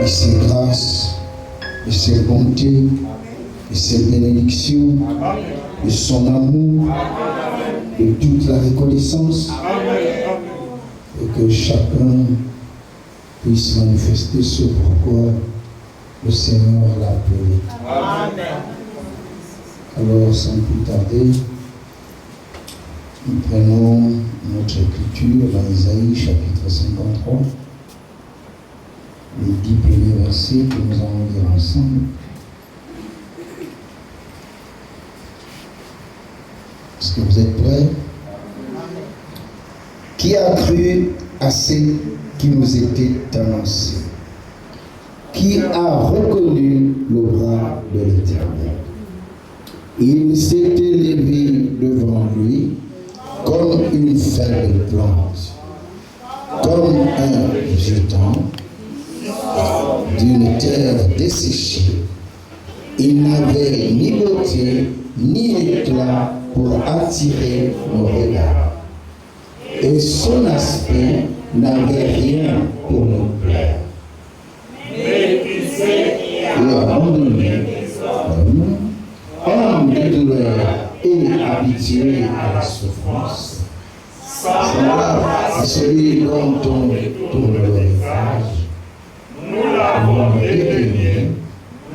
de ses grâces, de ses bontés, de ses bénédictions, de son amour, de toute la reconnaissance, et que chacun puisse manifester ce pourquoi le Seigneur l'a appelé. Amen. Alors, sans plus tarder, nous prenons notre écriture dans Isaïe chapitre 53, les 10 premiers versets que nous allons lire ensemble. Est-ce que vous êtes prêts? Qui a cru à ce qui nous était annoncé? Qui a reconnu le bras de l'Éternel? Il s'était levé devant lui comme une faible plante, comme un jeton d'une terre desséchée. Il n'avait ni beauté ni éclat pour attirer nos regards, et son aspect n'avait rien pour nous plaire. Et abandonné, homme de douleur et habitué à la souffrance, semblable à celui dont on tourne le visage, nous l'avons dédaigné,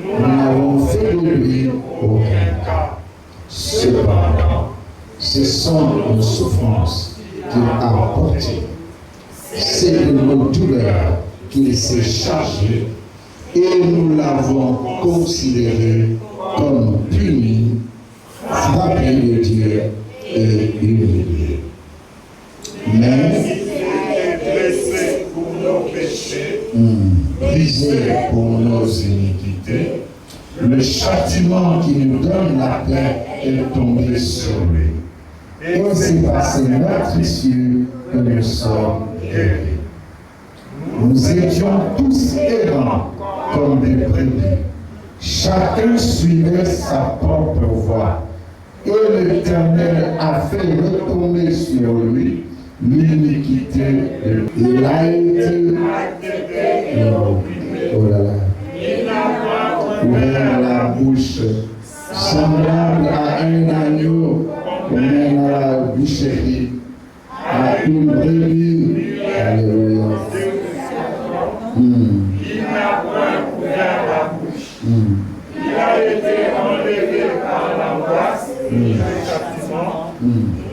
nous n'avons fait de lui aucun cas. Cependant, ce sont nos souffrances qu'il a portées, c'est de nos douleurs qu'il s'est chargé, et nous l'avons considéré comme puni, frappé de Dieu et humilié. Mais blessé pour nos péchés, brisé pour nos iniquités, le châtiment qui nous donne la paix est tombé sur lui. Et c'est par ses meurtrissures que nous sommes guéris. Nous étions tous errants comme des brebis. Chacun suivait sa propre voie. Et l'Éternel a fait retomber sur lui l'iniquité de l'homme. Il a été ouvert la bouche, semblable à un agneau qu'on mène à la boucherie, à une brebis. Alléluia. Il n'a point ouvert la bouche. Il a été enlevé par l'angoisse du châtiment.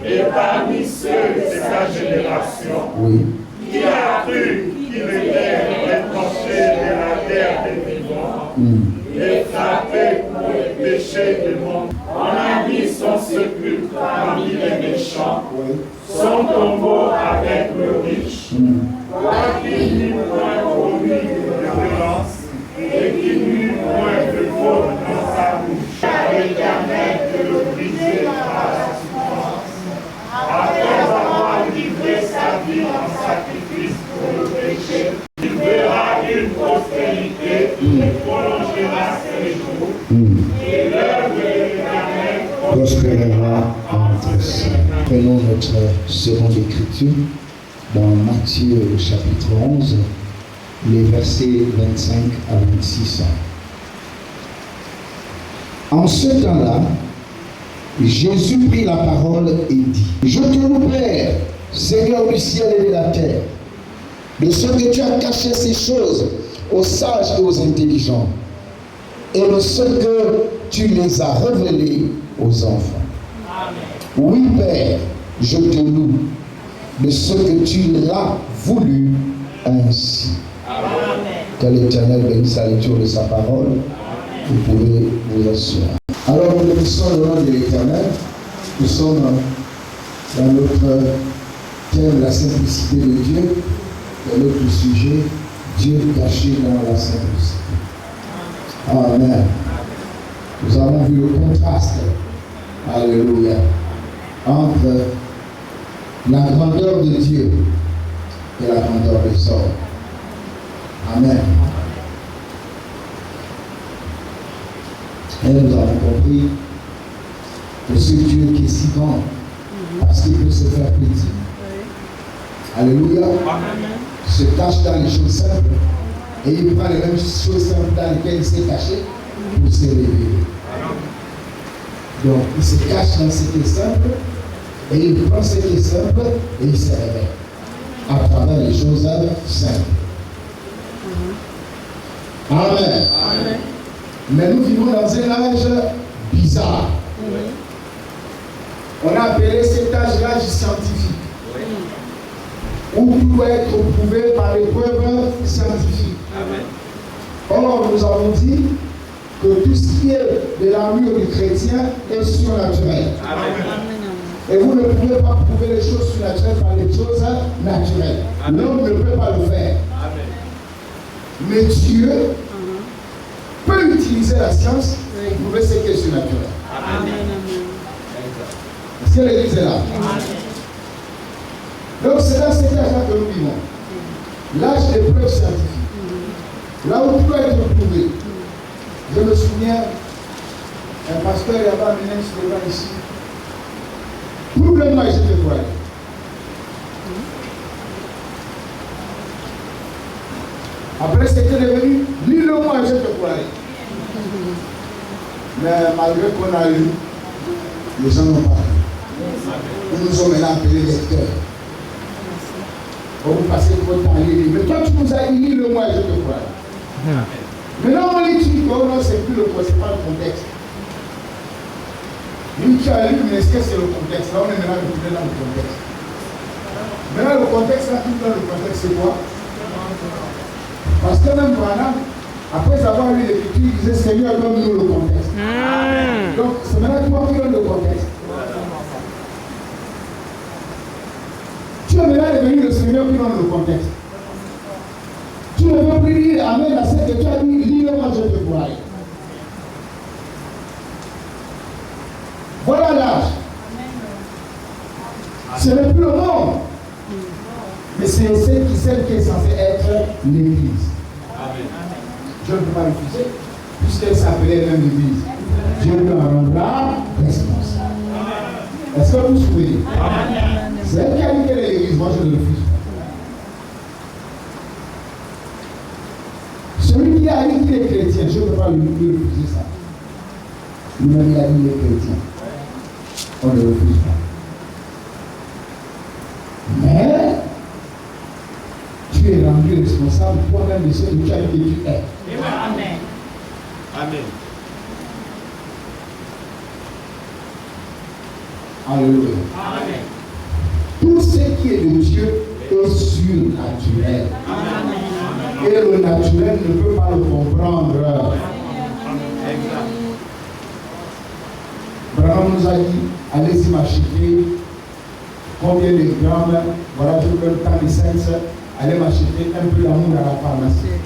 Et parmi ceux de sa génération, qui a cru qu'il était retranché de la terre des vivants, et frappé pour le péché du monde, on a mis son sépulcre parmi les méchants, son tombeau avec le riche, quoiqu'il n'eût point commis de violence, et qu'il n'eut point de faute dans sa bouche. L'Éternel de le briser par la souffrance. Après avoir livré sa vie en sacrifice pour le péché, il verra une prospérité et prolongera ses jours. Et l'œuvre de l'Éternel prospérera entre ses. Prenons notre seconde écriture dans Matthieu chapitre 11, les versets 25 à 26. En ce temps-là, Jésus prit la parole et dit: Je te loue, Père, Seigneur du ciel et de la terre, de ce que tu as caché ces choses aux sages et aux intelligents, et de ce que tu les as révélées aux enfants. Amen. Oui, Père, je te loue de ce que tu l'as voulu ainsi. Amen. Que l'Éternel bénisse la lecture de sa parole. Amen. Vous pouvez vous asseoir. Alors nous bénissons le nom de l'Éternel. Nous sommes dans notre thème, la simplicité de Dieu. Et notre sujet, Dieu caché dans la simplicité. Amen. Nous avons vu le contraste, alléluia, entre la grandeur de Dieu et la grandeur des hommes. Amen. Et nous avons compris que ce Dieu qui est si grand, parce qu'il peut se faire plaisir. Alléluia. Se cache dans les choses simples Et il prend les mêmes choses simples dans lesquelles il s'est caché pour se révéler. Donc, il se cache dans ce qui est simple, et il prend ce qui est simple, et il se révèle à travers les choses simples. Amen. Amen. Mais nous vivons dans un âge bizarre. On a appelé cet âge l'âge scientifique. Où tout doit être prouvé par les preuves scientifiques. Amen. Or, nous avons dit que tout ce qui est de l'armure du chrétien est surnaturel. Amen. Et vous ne pouvez pas prouver les choses surnaturelles par les choses naturelles. L'homme ne peut pas le faire. Amen. Mais Dieu peut utiliser la science pour prouver ce qui est surnaturel. Amen. Est-ce que l'Église est là? Amen. Donc c'est dans cet âge-là que nous vivons. L'âge des preuves scientifiques. Là où tout doit être prouvé. Je me souviens, un pasteur il avait amené un slogan ici. Prouve-le-moi et je te crois. Après c'était devenu, lis-le-moi et je te crois. Mais malgré qu'on a lu, les gens n'ont pas lu. Nous sommes maintenant appelés lecteurs. Vous passez votre temps à lire. Mais toi, tu nous as dit, lis-le-moi et je te crois. Maintenant, on lit, tu dis, oh non, c'est plus le contexte. Lui, tu as lu, mais est-ce que c'est le contexte? Là, on est maintenant retourné dans le contexte. Maintenant, le contexte, là, tout dans le contexte, c'est quoi? Parce que même Branham, après avoir lu l'écriture, il disait, Seigneur, donne-nous le contexte. Donc, c'est maintenant toi qui donnes le contexte. Tu es maintenant devenu le Seigneur qui donne le contexte. Tu ne veux plus dire Amen à ce que tu as dit, lis-le-moi, je te crois. Voilà l'âge. Ce n'est plus le monde, mais c'est celle qui est censée être l'Église. Je ne peux pas refuser, puisqu'elle s'appelait même l'Église. Dieu lui en rendra responsable. Est-ce que vous souvenez? C'est elle qui a dit qu'elle est l'Église, moi je ne refuse pas. Celui qui a dit qu'il est chrétien, je ne peux pas lui refuser ça. Lui-même il a dit qu'il est chrétien. On ne le refuse pas. Mais tu es rendu responsable toi-même de ce que tu as dit que tu es. Amen. Amen. Alléluia. Amen. Tout ce qui est de Dieu est surnaturel. Amen. Et le naturel ne peut pas le comprendre. Branham nous a dit, allez-y m'acheter combien de grammes, voilà, je peux tant d'essence, allez m'acheter un peu d'amour à la pharmacie.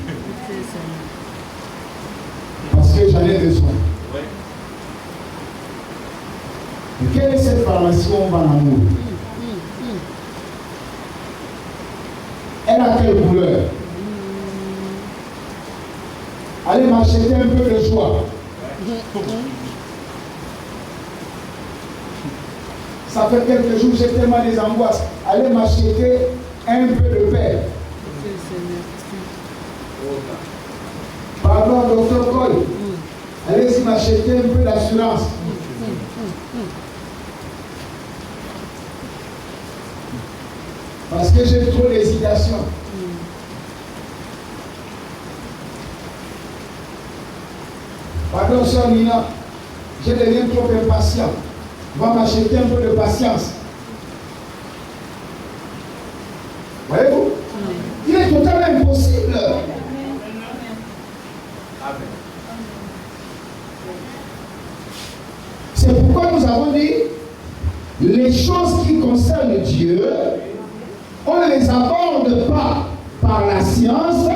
Parce que j'en ai besoin. Et quelle est cette pharmacie où on vend l'amour? Elle a quelle couleur? Allez m'acheter un peu de joie. Ça fait quelques jours, j'ai tellement des angoisses. Allez m'acheter un peu de paix. Pardon, docteur Cole. Allez-y m'acheter un peu d'assurance. Parce que j'ai trop d'hésitation. Pardon, sœur Nina, je deviens trop impatient. Va m'acheter un peu de patience. Voyez-vous? Il est totalement impossible. C'est pourquoi nous avons dit les choses qui concernent Dieu, on ne les aborde pas par la science,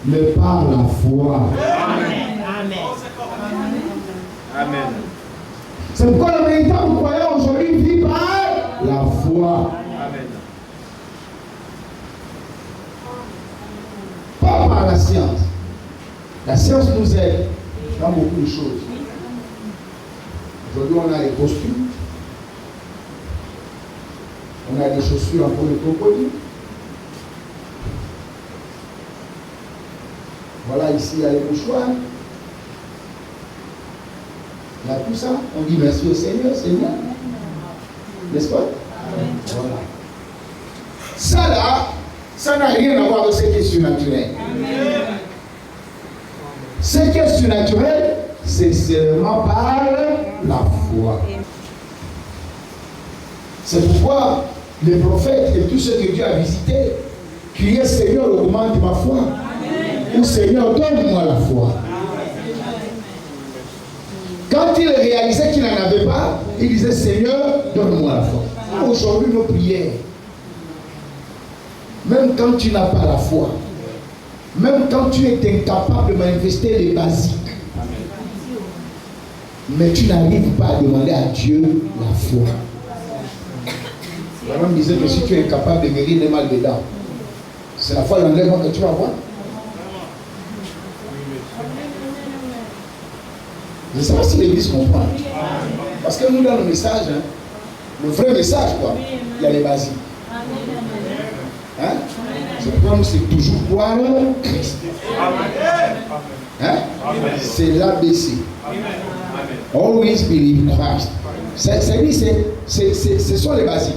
mais par la foi. Amen. Amen. C'est pourquoi le véritable croyant aujourd'hui vit par la foi. Amen. Pas par la science. La science nous aide dans beaucoup de choses. Aujourd'hui, on a les costumes. On a des chaussures en peau de crocodile. Voilà, ici, il y a les mouchoirs. Il y a tout ça. On dit merci au Seigneur, Seigneur. N'est-ce pas? Voilà. Ça là, ça n'a rien à voir avec ce qui est surnaturel. Ce qui est surnaturel, c'est seulement par la foi. C'est pourquoi les prophètes et tous ceux que Dieu a visités criaient Seigneur, augmente ma foi. Ou Seigneur, donne-moi la foi. Quand il réalisait qu'il n'en avait pas, il disait Seigneur, donne-moi la foi. Aujourd'hui, nos prières, même quand tu n'as pas la foi, même quand tu es incapable de manifester les basiques, mais tu n'arrives pas à demander à Dieu la foi. La même disait que si tu es incapable de guérir les mal dedans, c'est la foi l'enlèvement que tu vas avoir. Je ne sais pas si l'église comprend. Parce que nous, dans le message, hein, le vrai message, quoi, il y a les basiques. Hein? C'est pourquoi nous, c'est toujours croire Christ. Hein? C'est l'ABC. Always believe Christ. Ce sont les basiques.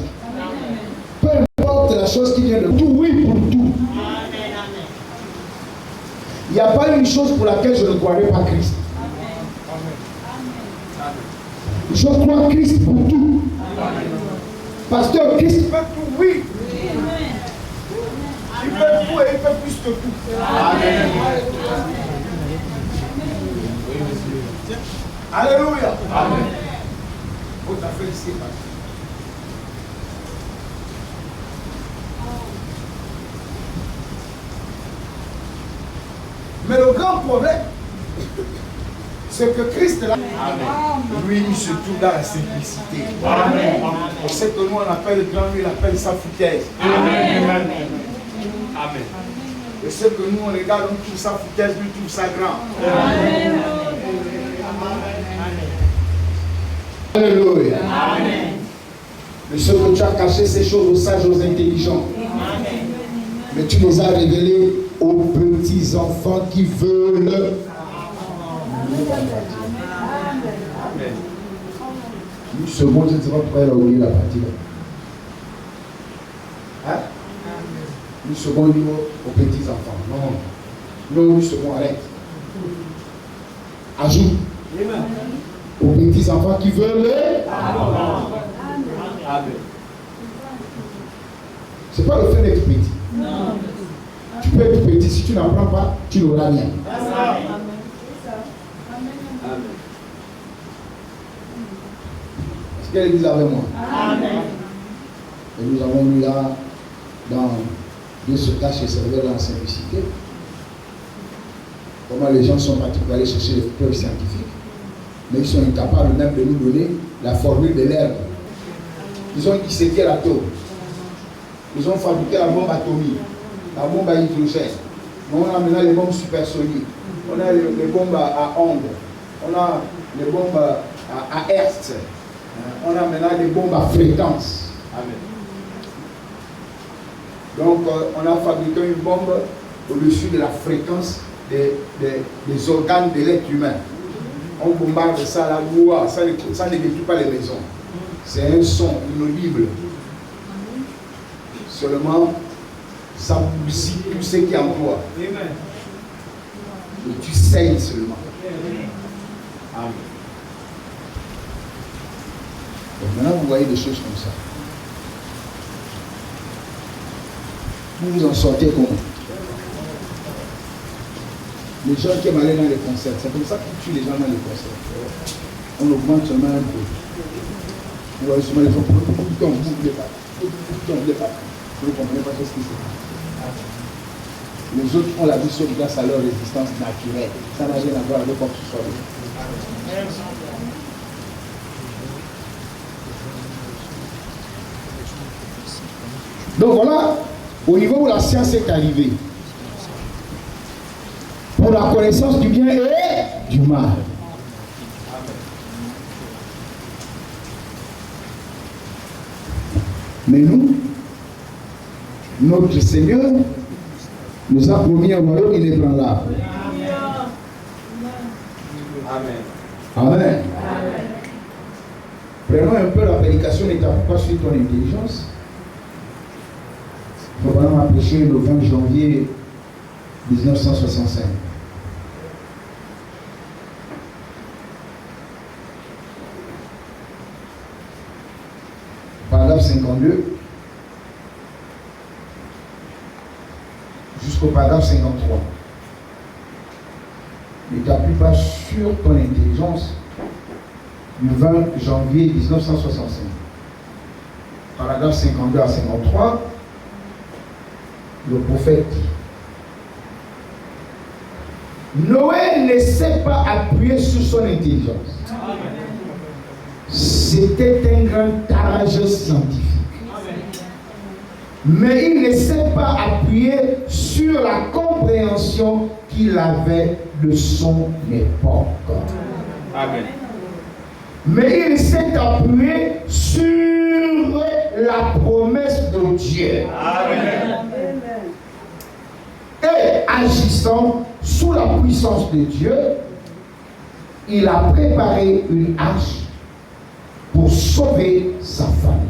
Peu importe la chose qui vient de tout, oui pour tout. Il n'y a pas une chose pour laquelle je ne croirais pas Christ. Je crois Christ pour tout. Pasteur, Christ peut tout, oui. Il peut tout et il peut plus que tout. Amen. Alléluia. Amen. Votre affaire ici. Mais le grand problème, c'est que Christ là, lui, il se trouve dans la simplicité. Amen. On sait que nous, on appelle grand, lui, il appelle ça foutaise. Amen. Amen. Et ce que nous, on regarde, on trouve ça foutaise, lui, trouve ça grand. Amen. Alléluia. Amen. Mais ce que tu as caché ces choses aux sages, aux intelligents. Amen. Mais tu les as révélées aux petits enfants qui veulent. Amen. Une seconde, je ne sais pas pourquoi elle a oublié la partie là. Hein? Une seconde aux petits enfants. Non. Non, une seconde, arrête. Ajoute. Aux petits enfants qui veulent. Amen. C'est pas le fait d'être petit. Non. Tu peux être petit, si tu n'apprends pas, tu n'auras rien. Amen. Est-ce qu'elle dit avec moi? Amen. Et nous avons lu là, dans Dieu se cache et servir dans la simplicité, comment les gens sont partis pour aller chercher les preuves scientifiques, mais ils sont incapables même de nous donner la formule de l'herbe. Ils ont disséqué l'atome. Ils ont fabriqué la bombe atomique, la bombe à hydrogène. On a maintenant les bombes supersoniques. On a les bombes à ondes. On a les bombes à hertz. On a maintenant les bombes à fréquence. Amen. Donc, on a fabriqué une bombe au-dessus de la fréquence des organes de l'être humain. On bombarde ça à la loi. Ça ne détruit pas les maisons. C'est un son inaudible. Seulement, ça bousille tout ce qui emploie. Et tu saignes seulement. Amen. Donc maintenant, vous voyez des choses comme ça. Vous vous en sortez comment? Les gens qui aiment aller dans les concerts, c'est comme ça qu'ils tuent les gens dans les concerts. On augmente seulement un peu. On voit seulement les gens qui ne bouclent pas. Vous ne comprenez pas ce qui se passe. Les autres ont la vie sauf grâce à leur résistance naturelle. Ça n'a rien à voir avec quoi que ce soit. Donc voilà, au niveau où la science est arrivée, pour la connaissance du bien et du mal. Mais nous, notre Seigneur nous a promis un royaume inébranlable. Amen. Amen. Prenons un peu la prédication, ne t'appuie pas sur ton intelligence. Nous allons prêcher le 20 janvier 1965. Paragraphe 52 jusqu'au paragraphe 53. Ne t'appuie pas sur ton intelligence. Le 20 janvier 1965. Paragraphe 52 à 53. Le prophète dit: Noé ne s'est pas appuyé sur son intelligence. C'était un grand tarage scientifique. Mais il ne s'est pas appuyé sur la compréhension qu'il avait de son époque. Amen. Mais il s'est appuyé sur la promesse de Dieu. Amen. Et agissant sous la puissance de Dieu, il a préparé une arche pour sauver sa famille.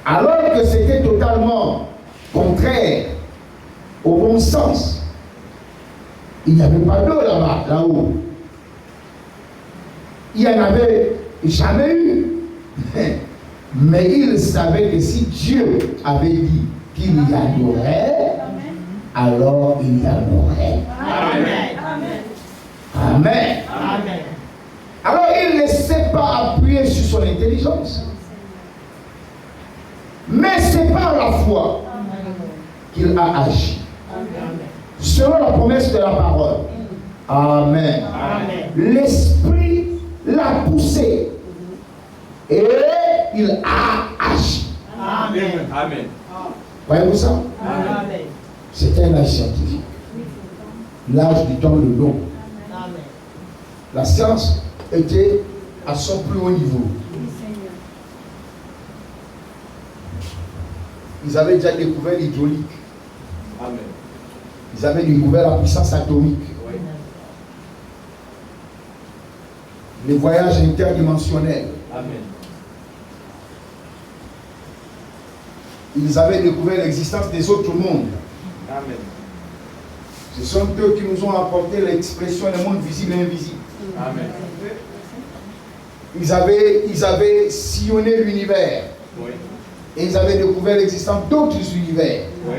Alors que c'était totalement contraire au bon sens. Il n'y avait pas d'eau là-bas, là-haut. Il n'y en avait jamais eu. Mais il savait que si Dieu avait dit qu'il y en aurait, alors il y en aurait. Amen. Amen. Amen. Alors il ne s'est pas appuyé sur son intelligence. Mais c'est par la foi qu'il a agi. Selon la promesse de la parole. Amen. L'Esprit l'a poussé. Et il a agi. Amen. Amen. Voyez-vous ça? Amen. C'était un âge scientifique. L'âge du temps de l'eau. La science était à son plus haut niveau. Ils avaient déjà découvert l'hydraulique. Amen. Ils avaient découvert la puissance atomique. Oui. Les voyages interdimensionnels. Amen. Ils avaient découvert l'existence des autres mondes. Amen. Ce sont eux qui nous ont apporté l'expression des mondes visibles et invisibles. Amen. Ils avaient sillonné l'univers. Oui. Et ils avaient découvert l'existence d'autres univers. Oui.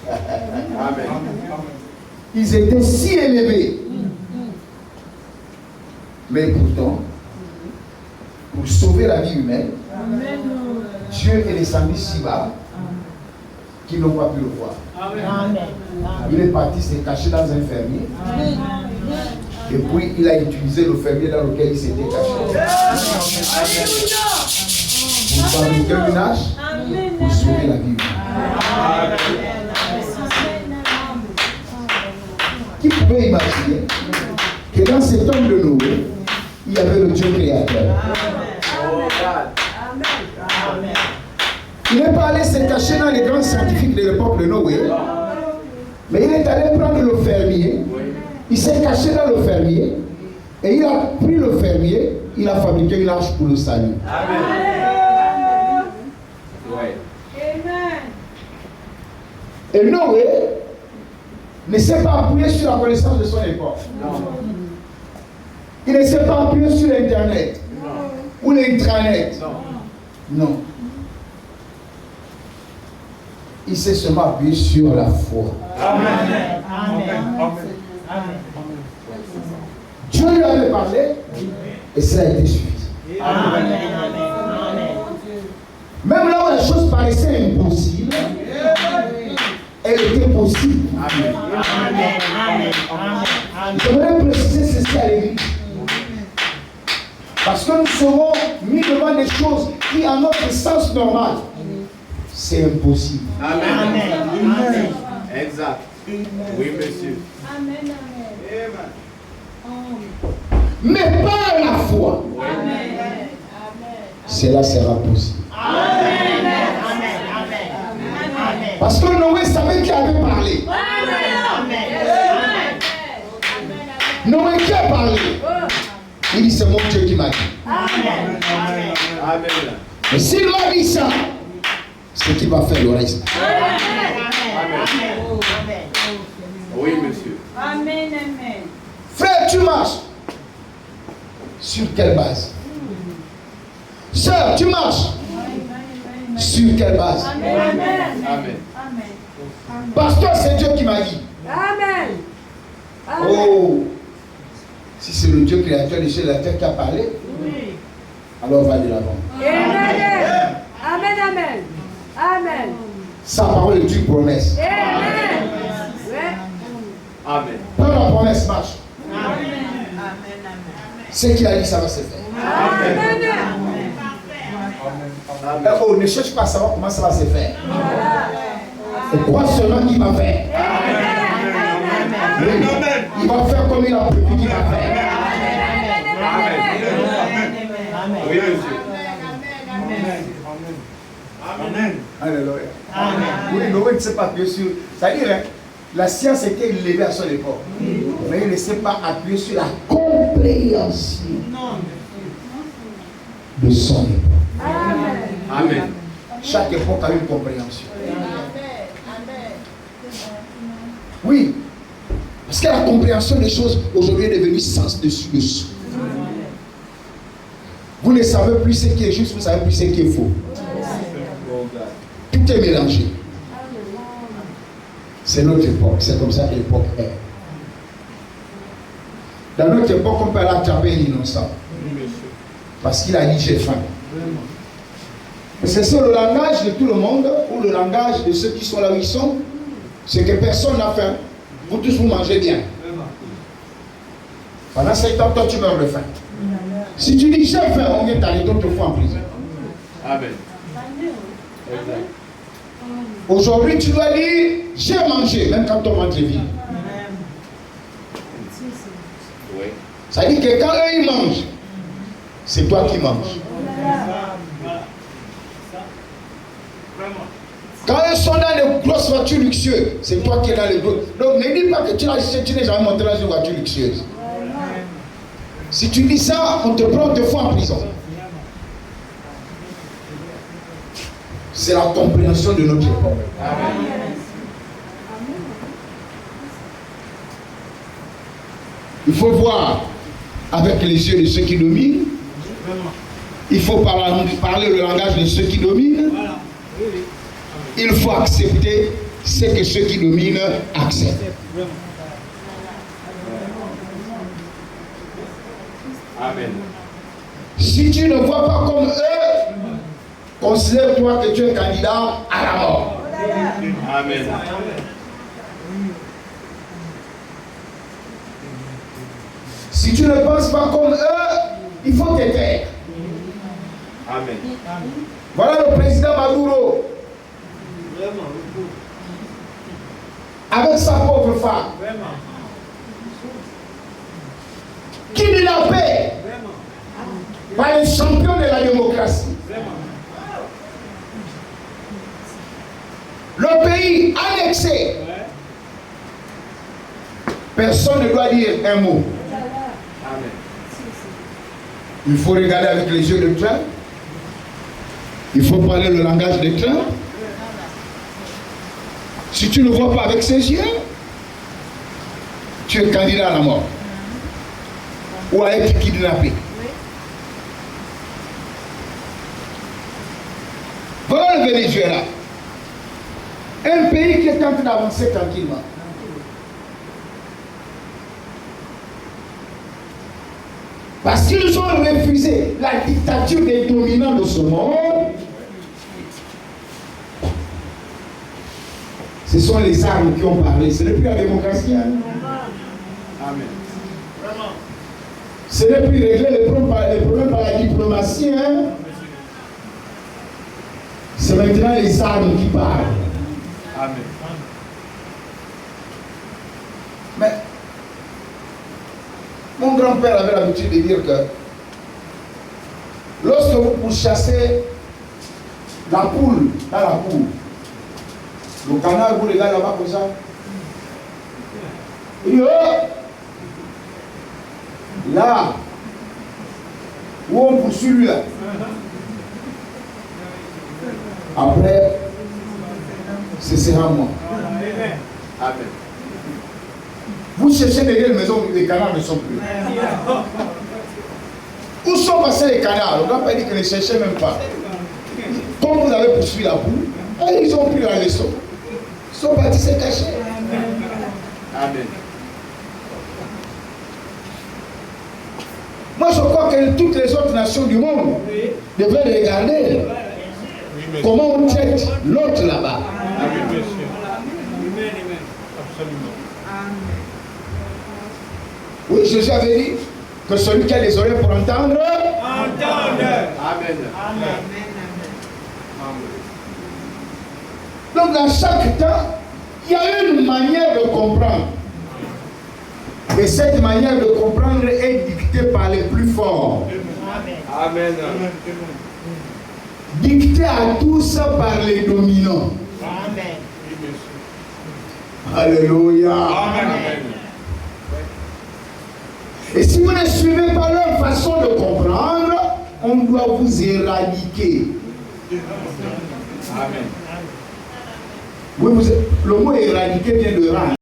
Amen. Ils étaient si élevés. Mais pourtant, pour sauver la vie humaine, Dieu est descendu si bas qu'ils n'ont pas pu le voir. Amen. Il est parti se cacher dans un fermier. Et puis il a utilisé le fermier dans lequel il s'était caché. Pour fabriquer une hache pour sauver la vie humaine. Qui pouvait imaginer que dans cet homme de Noé, il y avait le Dieu créateur. Il n'est pas allé se cacher dans les grands scientifiques de l'époque de Noé, mais il est allé prendre le fermier, il s'est caché dans le fermier, et il a pris le fermier, il a fabriqué une arche pour le salut. Et Noé ne s'est pas appuyé sur la connaissance de son époque. Il ne s'est pas appuyé sur l'Internet ou l'intranet. Non. Il s'est seulement appuyé sur la foi. Amen. Dieu lui avait parlé et cela a été suffisant. Même là où la chose paraissait impossible, elle était possible. J'aimerais préciser ceci à l'église. Parce que nous serons mis devant des choses qui, à notre sens normal, c'est impossible. Amen. Exact. Oui, monsieur. Mais par la foi, cela sera possible. Parce que Noé savait qui avait parlé. Noé qui a parlé. Il dit c'est mon Dieu qui m'a dit. Amen. Mais s'il m'a dit ça, c'est qu'il va faire le reste. Oui, monsieur. Amen. Frère, tu marches. Sur quelle base? Sœur, tu marches. Sur quelle base? Amen. Pasteur, c'est Dieu qui m'a dit. Amen. Oh, si c'est le Dieu créateur des cieux et de la terre qui a parlé, alors va de l'avant. Amen. Sa parole est une promesse. Amen. Quand la promesse marche, ce qu'il a dit, ça va se faire. Oh, ne cherche pas à savoir comment ça va se faire. Crois seulement qu'il va faire. Oui. Il va faire comme il a prévu qu'il va faire. Oui, monsieur. Amen. Alléluia. Oui, Noé ne sait pas appuyer sur. C'est-à-dire, hein, la science était élevée à son époque. Mais il ne sait pas appuyer sur la compréhension de son époque. Amen. Chaque époque a une compréhension. Oui. Parce que la compréhension des choses aujourd'hui est devenue sens dessus dessous. Vous ne savez plus ce qui est juste, vous ne savez plus ce qui est faux. Tout est mélangé. C'est notre époque, c'est comme ça que l'époque est. Dans notre époque, on peut aller attraper un innocent. Parce qu'il a dit j'ai faim. C'est ça le langage de tout le monde, ou le langage de ceux qui sont là où ils sont, c'est que personne n'a faim. Vous tous vous mangez bien. Pendant 7 ans, toi tu meurs de faim. Si tu dis j'ai faim, on vient t'aller d'autres fois en prison. Amen. Exact. Aujourd'hui, tu dois dire j'ai mangé, même quand ton ventre est vide. Oui. Ça dit que quand eux ils mangent, c'est toi qui manges. Quand ils sont dans les grosses voitures luxueuses, c'est toi qui es dans les grosses. Donc ne dis pas que tu n'es jamais monté dans une voiture luxueuse. Si tu dis ça, on te prend 2 fois en prison. C'est la compréhension de notre époque. Il faut voir avec les yeux de ceux qui dominent. Il faut parler le langage de ceux qui dominent. Il faut accepter ce que ceux qui dominent acceptent. Amen. Si tu ne vois pas comme eux, considère-toi que tu es candidat à la mort. Amen. Si tu ne penses pas comme eux, il faut te taire. Amen. Voilà le président Maduro. Avec sa pauvre femme. Qui dit la paix? Par les champions de la démocratie. Le pays annexé. Personne ne doit dire un mot. Amen. Il faut regarder avec les yeux de Trump. Il faut parler le langage de Trump. Si tu ne vois pas avec ses yeux, tu es candidat à la mort. Ou à être kidnappé. Voilà le Venezuela. Un pays qui est en train d'avancer tranquillement. Parce qu'ils ont refusé la dictature des dominants de ce monde. Ce sont les armes qui ont parlé. Ce n'est plus la démocratie. Hein? Amen. Ce n'est plus régler les problèmes par la diplomatie. Hein? C'est maintenant les armes qui parlent. Amen. Mais mon grand-père avait l'habitude de dire que lorsque vous pourchassez la poule dans la cour, Le canard, vous regardez là-bas comme ça. Il dit, oh! Là, où on poursuit lui là. Après, ce sera moi. Amen. Vous cherchez derrière la maison, les canards ne sont plus. Où sont passés les canards? On n'a pas dit que ne cherchaient même pas. Comme vous avez poursuivi la poule, ils ont pris la leçon. Ils sont partis se cacher. Amen. Moi, je crois que toutes les autres nations du monde devraient regarder comment on traite l'autre là-bas. Amen, monsieur. Oui, Jésus avait dit que celui qui a les oreilles pour entendre, Amen. Amen. donc dans chaque temps, il y a une manière de comprendre. Et cette manière de comprendre est dictée par les plus forts. Amen. Dictée à tous par les dominants. Amen. Alléluia. Amen. Et si vous ne suivez pas leur façon de comprendre, on doit vous éradiquer. Amen. Oui, le mot éradiquer vient de rendre.